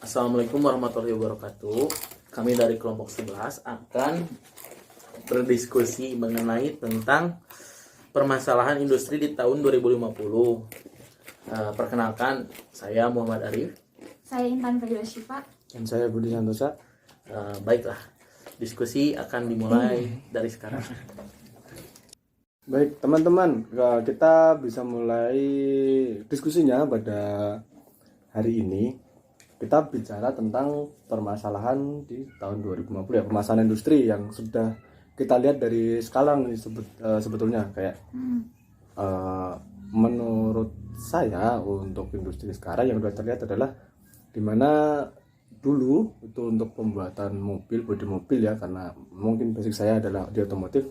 Assalamualaikum warahmatullahi wabarakatuh. Kami dari kelompok 11 akan berdiskusi mengenai tentang permasalahan industri di tahun 2050. Perkenalkan, saya Muhammad Arif. Saya Intan Fadila Syifa. Dan saya Budi Santosa. Baiklah, diskusi akan dimulai dari sekarang. Baik teman-teman, kita bisa mulai diskusinya pada hari ini. Kita bicara tentang permasalahan di tahun 2050 ya, permasalahan industri yang sudah kita lihat dari sekarang sebetulnya kayak menurut saya untuk industri sekarang yang sudah terlihat adalah dimana dulu itu untuk pembuatan mobil, bodi mobil ya, karena mungkin basic saya adalah di otomotif.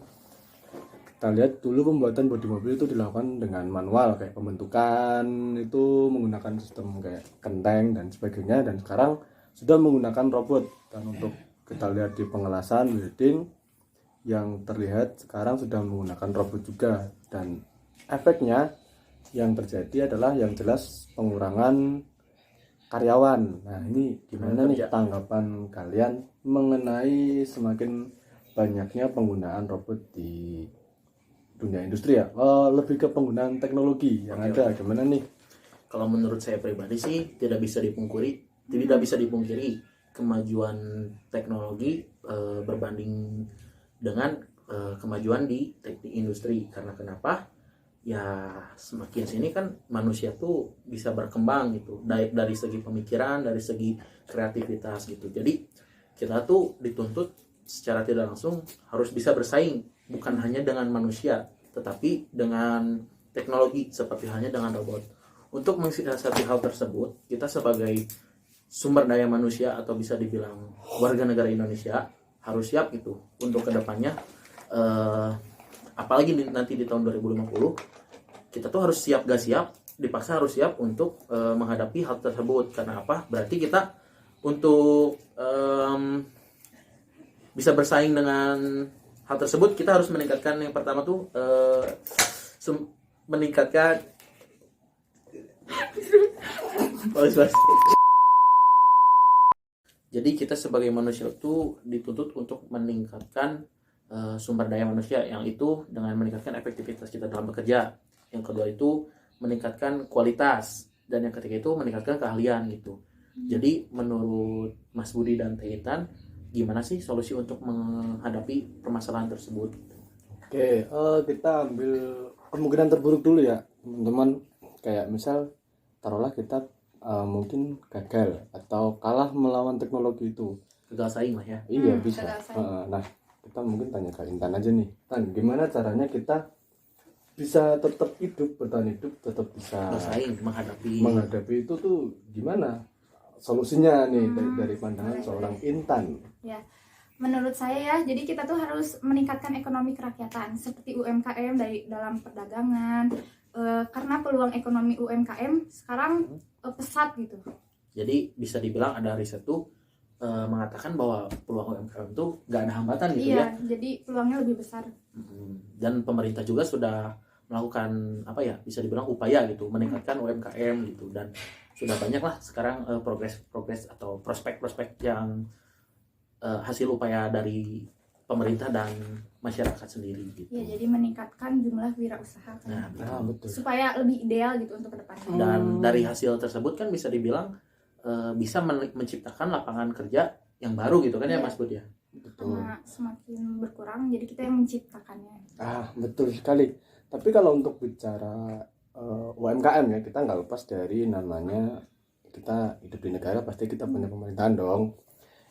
Kita lihat dulu pembuatan bodi mobil itu dilakukan dengan manual, kayak pembentukan itu menggunakan sistem kayak genteng dan sebagainya, dan sekarang sudah menggunakan robot. Dan untuk kita lihat di pengelasan welding yang terlihat sekarang sudah menggunakan robot juga, dan efeknya yang terjadi adalah yang jelas pengurangan karyawan. Nah, ini gimana nih tanggapan kalian mengenai semakin banyaknya penggunaan robot di dunia industri ya? Lebih ke penggunaan teknologi yang ada. Gimana nih? Kalau menurut saya pribadi sih tidak bisa dipungkiri kemajuan teknologi berbanding dengan kemajuan di teknik industri. Karena kenapa? Ya semakin sini kan manusia tuh bisa berkembang gitu, dari segi pemikiran, dari segi kreativitas gitu. Jadi kita tuh dituntut secara tidak langsung harus bisa bersaing, bukan hanya dengan manusia, tetapi dengan teknologi seperti halnya dengan robot. Untuk mensiasati hal tersebut, kita sebagai sumber daya manusia atau bisa dibilang warga negara Indonesia harus siap gitu untuk kedepannya. Apalagi nanti di tahun 2050 kita tuh harus siap gak siap, dipaksa harus siap untuk menghadapi hal tersebut. Karena apa? Berarti kita untuk bisa bersaing dengan hal tersebut, kita harus meningkatkan yang pertama tuh meningkatkan jadi kita sebagai manusia itu dituntut untuk meningkatkan sumber daya manusia, yang itu dengan meningkatkan efektivitas kita dalam bekerja. Yang kedua itu meningkatkan kualitas, dan yang ketiga itu meningkatkan keahlian gitu. Jadi menurut Mas Budi dan Teh Intan, gimana sih solusi untuk menghadapi permasalahan tersebut? Oke, kita ambil kemungkinan terburuk dulu ya teman-teman. Kayak misal taruhlah kita mungkin gagal atau kalah melawan teknologi itu. Gagal saing lah ya. Iya bisa. Nah, kita mungkin tanya ke Intan aja nih. Tan, gimana caranya kita bisa tetap hidup, bertahan hidup, tetap bisa bersaing, menghadapi itu tuh gimana? Solusinya nih dari pandangan seorang Intan. Ya, menurut saya ya, jadi kita tuh harus meningkatkan ekonomi kerakyatan seperti UMKM dari dalam perdagangan, karena peluang ekonomi UMKM sekarang pesat gitu. Jadi bisa dibilang ada riset tuh mengatakan bahwa peluang UMKM tuh gak ada hambatan gitu. Iya, jadi peluangnya lebih besar. Dan pemerintah juga sudah melakukan apa ya, bisa dibilang upaya gitu meningkatkan UMKM gitu, dan sudah banyak lah sekarang progres atau prospek yang hasil upaya dari pemerintah dan masyarakat sendiri gitu. Ya, jadi meningkatkan jumlah wirausaha kan. Betul. Supaya lebih ideal gitu untuk kedepannya. Dan dari hasil tersebut kan bisa dibilang bisa menciptakan lapangan kerja yang baru gitu kan ya Mas Bud ya. Betul. Karena semakin berkurang, jadi kita yang menciptakannya. Betul sekali. Tapi kalau untuk bicara UMKM ya, kita nggak lepas dari namanya kita hidup di negara, pasti kita punya pemerintahan dong.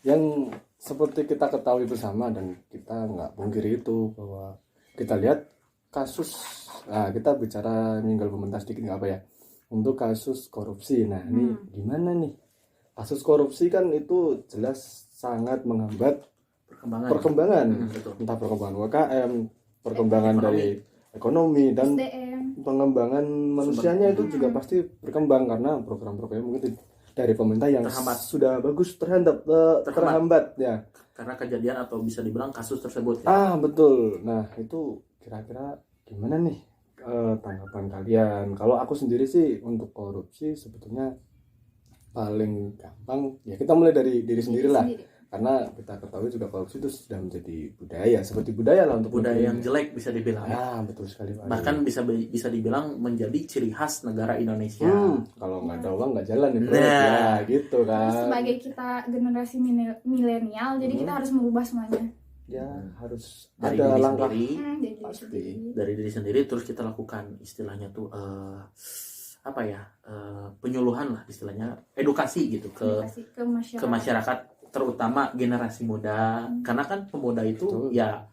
Yang seperti kita ketahui bersama dan kita nggak pungkiri itu bahwa kita lihat kasus, kita bicara nyinggal pemerintah sedikit nggak apa ya, untuk kasus korupsi. Nah ini gimana nih? Kasus korupsi kan itu jelas sangat menghambat perkembangan. Entah perkembangan UMKM, perkembangan dari ekonomi, dan SDM. pengembangan manusianya itu juga pasti berkembang karena program-programnya mungkin dari pemerintah yang sudah bagus terhambat ya karena kejadian atau bisa dibilang kasus tersebut ya. Betul. Nah itu kira-kira gimana nih tanggapan kalian? Kalau aku sendiri sih untuk korupsi sebetulnya paling gampang ya kita mulai dari diri sendiri lah. Sendiri. Karena kita ketahui juga korupsi itu sudah menjadi budaya, seperti budaya lah untuk Budaya negeri yang ini. jelek bisa dibilang. Ah, betul sekali Pak. Bahkan bisa dibilang menjadi ciri khas negara Indonesia. Kalau nggak ada uang nggak jalan nih bro. Nah. Ya gitu Terus kan. sebagai kita generasi milenial, jadi kita harus merubah semuanya. Ya harus Dari ada diri langkah. sendiri, Jadi diri Pasti. sendiri. dari diri sendiri terus kita lakukan istilahnya tuh apa ya, penyuluhan lah istilahnya, edukasi gitu Edukasi ke masyarakat. ke masyarakat, terutama generasi muda, karena kan pemuda itu Betul. ya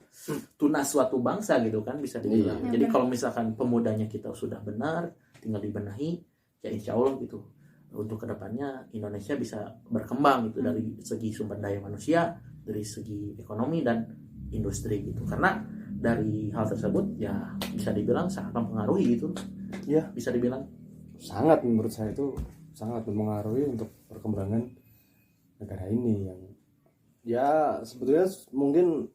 tunas suatu bangsa gitu kan bisa dibilang. Iya. Jadi Benar. kalau misalkan pemudanya kita sudah benar, tinggal dibenahi, ya insya Allah gitu untuk kedepannya Indonesia bisa berkembang gitu dari segi sumber daya manusia, dari segi ekonomi dan industri gitu. Karena dari hal tersebut ya bisa dibilang sangat mempengaruhi gitu. Ya. Bisa dibilang. Sangat menurut saya itu sangat mempengaruhi untuk perkembangan negara ini yang ya sebetulnya mungkin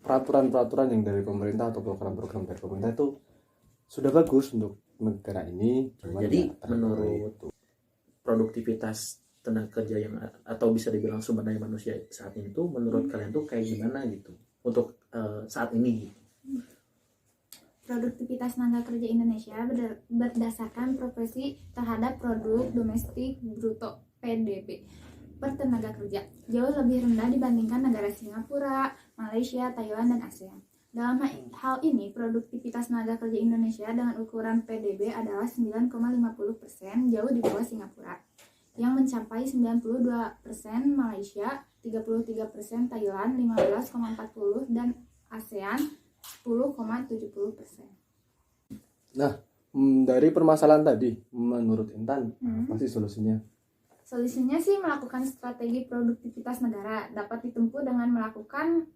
peraturan-peraturan yang dari pemerintah atau program-program dari pemerintah itu sudah bagus untuk negara ini. Cuman Jadi ya, terlalu menurut produktivitas tenaga kerja yang atau bisa dibilang sumber daya manusia saat ini tuh menurut kalian tuh kayak gimana gitu untuk saat ini? Produktivitas tenaga kerja Indonesia berdasarkan profesi terhadap produk domestik bruto (PDB) per tenaga kerja jauh lebih rendah dibandingkan negara Singapura, Malaysia, Thailand, dan ASEAN. Dalam hal ini, produktivitas tenaga kerja Indonesia dengan ukuran PDB adalah 9,50%, jauh di bawah Singapura, yang mencapai 92%, Malaysia 33%, Thailand 15,40%, dan ASEAN 10,70%. Nah, dari permasalahan tadi, menurut Intan, apa sih solusinya? Solusinya sih melakukan strategi produktivitas negara dapat ditempuh dengan melakukan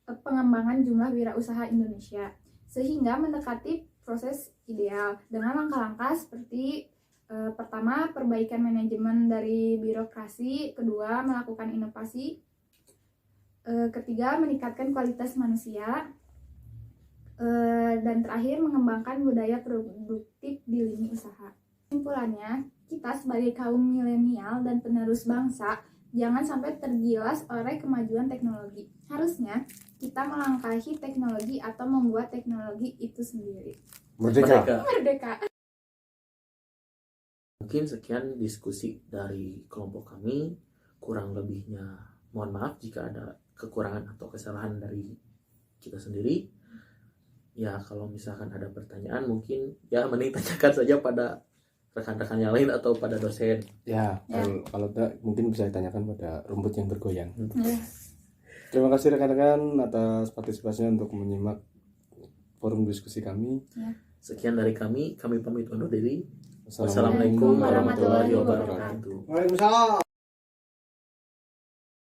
pengembangan jumlah wirausaha Indonesia sehingga mendekati proses ideal dengan langkah-langkah seperti pertama, perbaikan manajemen dari birokrasi, kedua, melakukan inovasi, ketiga, meningkatkan kualitas manusia, dan terakhir mengembangkan budaya produktif di lini usaha. Kesimpulannya, kita sebagai kaum milenial dan penerus bangsa jangan sampai tergilas oleh kemajuan teknologi. Harusnya kita melangkahi teknologi atau membuat teknologi itu sendiri. Merdeka. Merdeka. Mungkin sekian diskusi dari kelompok kami. Kurang lebihnya mohon maaf jika ada kekurangan atau kesalahan dari kita sendiri. Ya kalau misalkan ada pertanyaan mungkin ya mending tanyakan saja pada rekan-rekan yang lain atau pada dosen. Ya, kalau tidak mungkin bisa ditanyakan pada rumput yang bergoyang. Ya. Terima kasih rekan-rekan atas partisipasinya untuk menyimak forum diskusi kami. Sekian dari kami pamit undur diri. Wassalamualaikum Wassalamualaikum warahmatullahi wabarakatuh. Waalaikumsalam.